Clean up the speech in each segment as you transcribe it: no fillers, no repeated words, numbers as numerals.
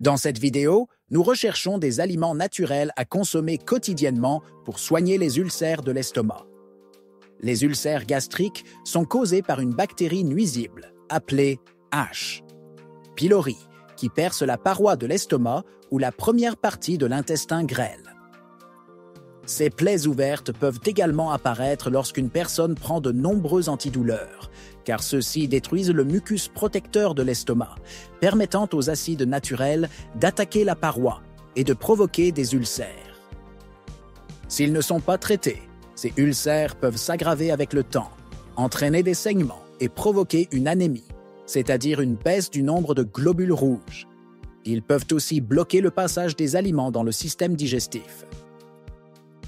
Dans cette vidéo, nous recherchons des aliments naturels à consommer quotidiennement pour soigner les ulcères de l'estomac. Les ulcères gastriques sont causés par une bactérie nuisible, appelée H. pylori, qui perce la paroi de l'estomac ou la première partie de l'intestin grêle. Ces plaies ouvertes peuvent également apparaître lorsqu'une personne prend de nombreux antidouleurs, car ceux-ci détruisent le mucus protecteur de l'estomac, permettant aux acides naturels d'attaquer la paroi et de provoquer des ulcères. S'ils ne sont pas traités, ces ulcères peuvent s'aggraver avec le temps, entraîner des saignements et provoquer une anémie, c'est-à-dire une baisse du nombre de globules rouges. Ils peuvent aussi bloquer le passage des aliments dans le système digestif.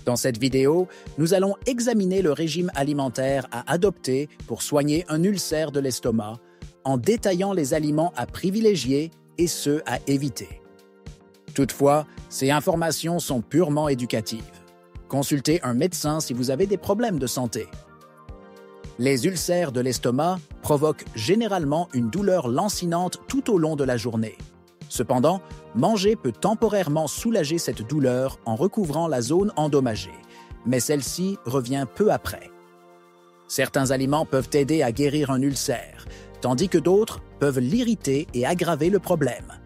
Dans cette vidéo, nous allons examiner le régime alimentaire à adopter pour soigner un ulcère de l'estomac en détaillant les aliments à privilégier et ceux à éviter. Toutefois, ces informations sont purement éducatives. Consultez un médecin si vous avez des problèmes de santé. Les ulcères de l'estomac provoquent généralement une douleur lancinante tout au long de la journée. Cependant, manger peut temporairement soulager cette douleur en recouvrant la zone endommagée, mais celle-ci revient peu après. Certains aliments peuvent aider à guérir un ulcère, tandis que d'autres peuvent l'irriter et aggraver le problème.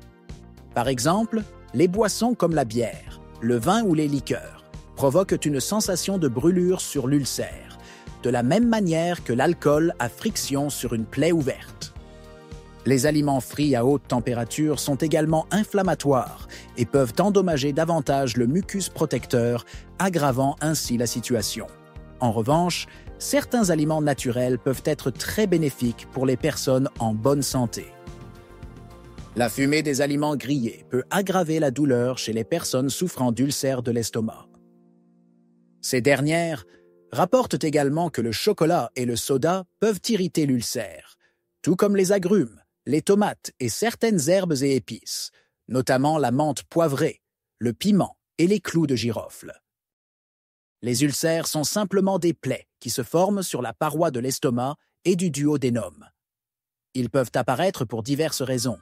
Par exemple, les boissons comme la bière, le vin ou les liqueurs provoquent une sensation de brûlure sur l'ulcère, de la même manière que l'alcool a friction sur une plaie ouverte. Les aliments frits à haute température sont également inflammatoires et peuvent endommager davantage le mucus protecteur, aggravant ainsi la situation. En revanche, certains aliments naturels peuvent être très bénéfiques pour les personnes en bonne santé. La fumée des aliments grillés peut aggraver la douleur chez les personnes souffrant d'ulcères de l'estomac. Ces dernières rapportent également que le chocolat et le soda peuvent irriter l'ulcère, tout comme les agrumes, les tomates et certaines herbes et épices, notamment la menthe poivrée, le piment et les clous de girofle. Les ulcères sont simplement des plaies qui se forment sur la paroi de l'estomac et du duodénum. Ils peuvent apparaître pour diverses raisons.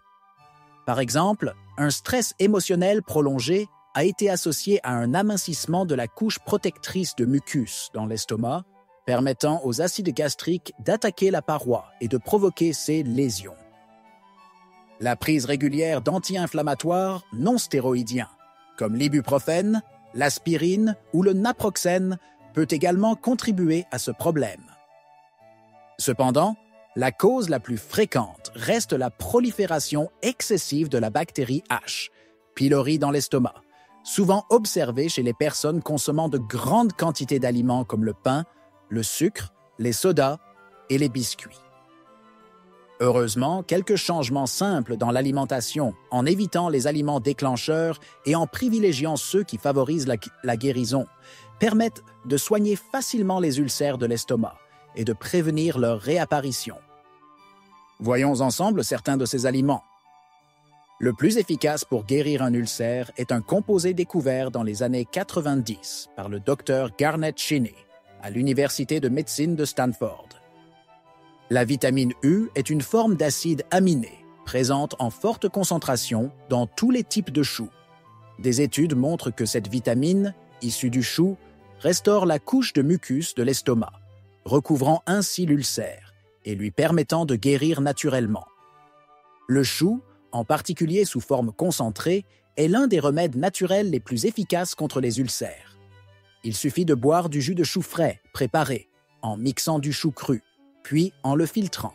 Par exemple, un stress émotionnel prolongé a été associé à un amincissement de la couche protectrice de mucus dans l'estomac, permettant aux acides gastriques d'attaquer la paroi et de provoquer ces lésions. La prise régulière d'anti-inflammatoires non stéroïdiens, comme l'ibuprofène, l'aspirine ou le naproxène, peut également contribuer à ce problème. Cependant, la cause la plus fréquente reste la prolifération excessive de la bactérie H. pylori dans l'estomac, souvent observée chez les personnes consommant de grandes quantités d'aliments comme le pain, le sucre, les sodas et les biscuits. Heureusement, quelques changements simples dans l'alimentation, en évitant les aliments déclencheurs et en privilégiant ceux qui favorisent la guérison, permettent de soigner facilement les ulcères de l'estomac et de prévenir leur réapparition. Voyons ensemble certains de ces aliments. Le plus efficace pour guérir un ulcère est un composé découvert dans les années 90 par le docteur Garnet Cheney à l'Université de médecine de Stanford. La vitamine U est une forme d'acide aminé, présente en forte concentration dans tous les types de choux. Des études montrent que cette vitamine, issue du chou, restaure la couche de mucus de l'estomac, recouvrant ainsi l'ulcère et lui permettant de guérir naturellement. Le chou, en particulier sous forme concentrée, est l'un des remèdes naturels les plus efficaces contre les ulcères. Il suffit de boire du jus de chou frais, préparé, en mixant du chou cru, puis en le filtrant.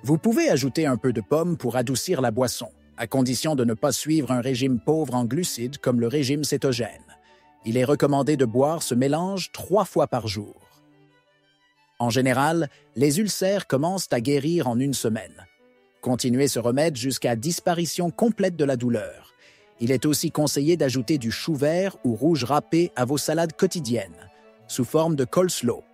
Vous pouvez ajouter un peu de pomme pour adoucir la boisson, à condition de ne pas suivre un régime pauvre en glucides comme le régime cétogène. Il est recommandé de boire ce mélange 3 fois par jour. En général, les ulcères commencent à guérir en 1 semaine. Continuez ce remède jusqu'à disparition complète de la douleur. Il est aussi conseillé d'ajouter du chou vert ou rouge râpé à vos salades quotidiennes, sous forme de coleslaw.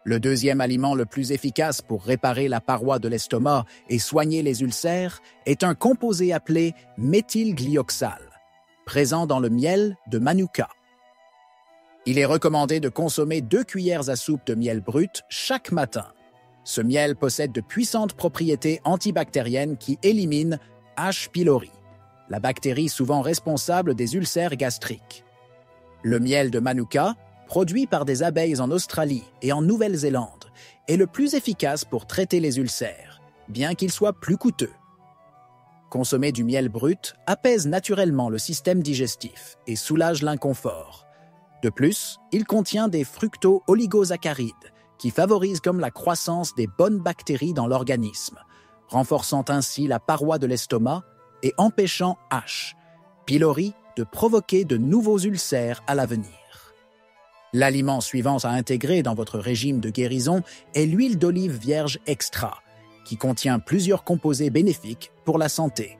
Le deuxième aliment le plus efficace pour réparer la paroi de l'estomac et soigner les ulcères est un composé appelé méthylglyoxal, présent dans le miel de Manuka. Il est recommandé de consommer 2 cuillères à soupe de miel brut chaque matin. Ce miel possède de puissantes propriétés antibactériennes qui éliminent H. pylori, la bactérie souvent responsable des ulcères gastriques. Le miel de Manuka, produit par des abeilles en Australie et en Nouvelle-Zélande, est le plus efficace pour traiter les ulcères, bien qu'il soit plus coûteux. Consommer du miel brut apaise naturellement le système digestif et soulage l'inconfort. De plus, il contient des fructo-oligosaccharides qui favorisent comme la croissance des bonnes bactéries dans l'organisme, renforçant ainsi la paroi de l'estomac et empêchant H. pylori de provoquer de nouveaux ulcères à l'avenir. L'aliment suivant à intégrer dans votre régime de guérison est l'huile d'olive vierge extra, qui contient plusieurs composés bénéfiques pour la santé.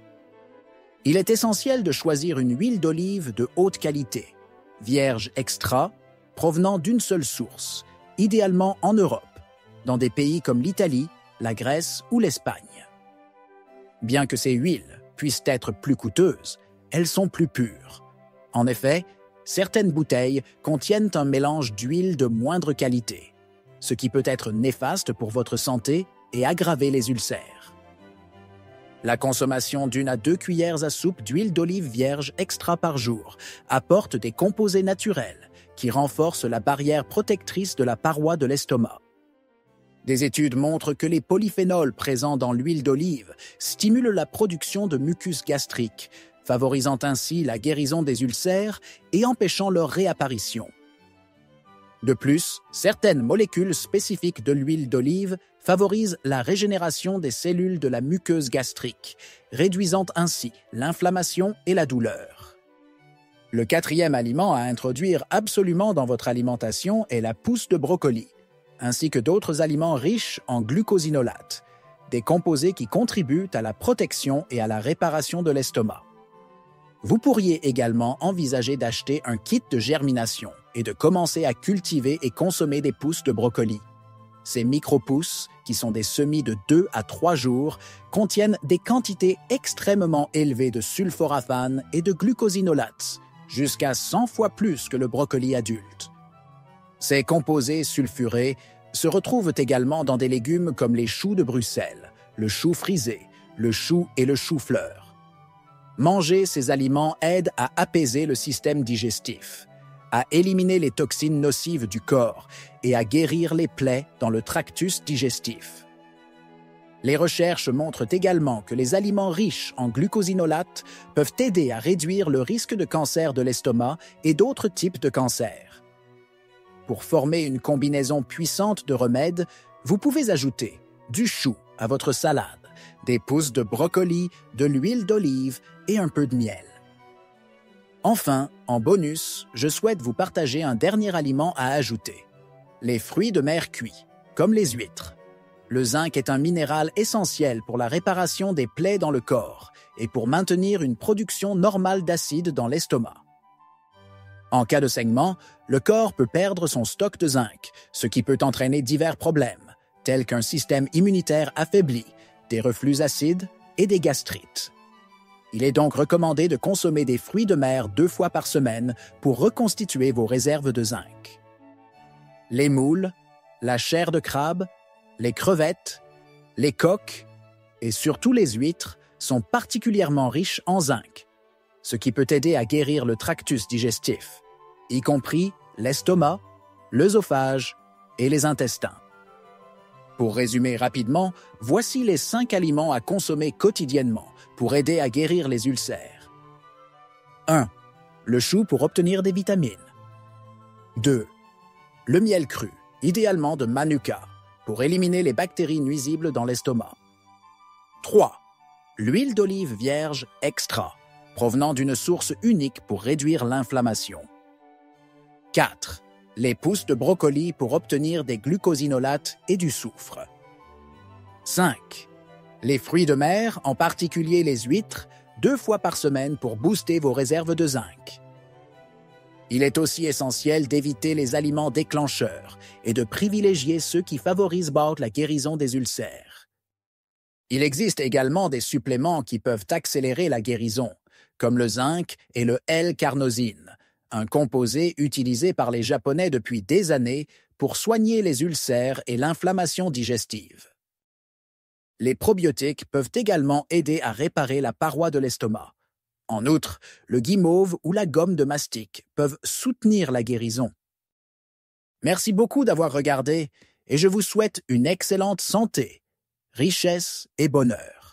Il est essentiel de choisir une huile d'olive de haute qualité, vierge extra, provenant d'une seule source, idéalement en Europe, dans des pays comme l'Italie, la Grèce ou l'Espagne. Bien que ces huiles puissent être plus coûteuses, elles sont plus pures. En effet, certaines bouteilles contiennent un mélange d'huile de moindre qualité, ce qui peut être néfaste pour votre santé et aggraver les ulcères. La consommation d'1 à 2 cuillères à soupe d'huile d'olive vierge extra par jour apporte des composés naturels qui renforcent la barrière protectrice de la paroi de l'estomac. Des études montrent que les polyphénols présents dans l'huile d'olive stimulent la production de mucus gastrique, favorisant ainsi la guérison des ulcères et empêchant leur réapparition. De plus, certaines molécules spécifiques de l'huile d'olive favorisent la régénération des cellules de la muqueuse gastrique, réduisant ainsi l'inflammation et la douleur. Le 4e aliment à introduire absolument dans votre alimentation est la pousse de brocoli, ainsi que d'autres aliments riches en glucosinolates, des composés qui contribuent à la protection et à la réparation de l'estomac. Vous pourriez également envisager d'acheter un kit de germination et de commencer à cultiver et consommer des pousses de brocoli. Ces micro-pousses, qui sont des semis de 2 à 3 jours, contiennent des quantités extrêmement élevées de sulforaphane et de glucosinolates, jusqu'à 100 fois plus que le brocoli adulte. Ces composés sulfurés se retrouvent également dans des légumes comme les choux de Bruxelles, le chou frisé, le chou et le chou-fleur. Manger ces aliments aide à apaiser le système digestif, à éliminer les toxines nocives du corps et à guérir les plaies dans le tractus digestif. Les recherches montrent également que les aliments riches en glucosinolates peuvent aider à réduire le risque de cancer de l'estomac et d'autres types de cancers. Pour former une combinaison puissante de remèdes, vous pouvez ajouter du chou à votre salade, des pousses de brocoli, de l'huile d'olive et un peu de miel. Enfin, en bonus, je souhaite vous partager un dernier aliment à ajouter. Les fruits de mer cuits, comme les huîtres. Le zinc est un minéral essentiel pour la réparation des plaies dans le corps et pour maintenir une production normale d'acide dans l'estomac. En cas de saignement, le corps peut perdre son stock de zinc, ce qui peut entraîner divers problèmes, tels qu'un système immunitaire affaibli, des reflux acides et des gastrites. Il est donc recommandé de consommer des fruits de mer 2 fois par semaine pour reconstituer vos réserves de zinc. Les moules, la chair de crabe, les crevettes, les coques et surtout les huîtres sont particulièrement riches en zinc, ce qui peut aider à guérir le tractus digestif, y compris l'estomac, l'œsophage et les intestins. Pour résumer rapidement, voici les 5 aliments à consommer quotidiennement pour aider à guérir les ulcères. 1. Le chou pour obtenir des vitamines. 2. Le miel cru, idéalement de Manuka, pour éliminer les bactéries nuisibles dans l'estomac. 3. L'huile d'olive vierge extra, provenant d'une source unique pour réduire l'inflammation. 4. Les pousses de brocoli pour obtenir des glucosinolates et du soufre. 5. Les fruits de mer, en particulier les huîtres, 2 fois par semaine pour booster vos réserves de zinc. Il est aussi essentiel d'éviter les aliments déclencheurs et de privilégier ceux qui favorisent la guérison des ulcères. Il existe également des suppléments qui peuvent accélérer la guérison, comme le zinc et le L-carnosine, un composé utilisé par les Japonais depuis des années pour soigner les ulcères et l'inflammation digestive. Les probiotiques peuvent également aider à réparer la paroi de l'estomac. En outre, le guimauve ou la gomme de mastic peuvent soutenir la guérison. Merci beaucoup d'avoir regardé et je vous souhaite une excellente santé, richesse et bonheur.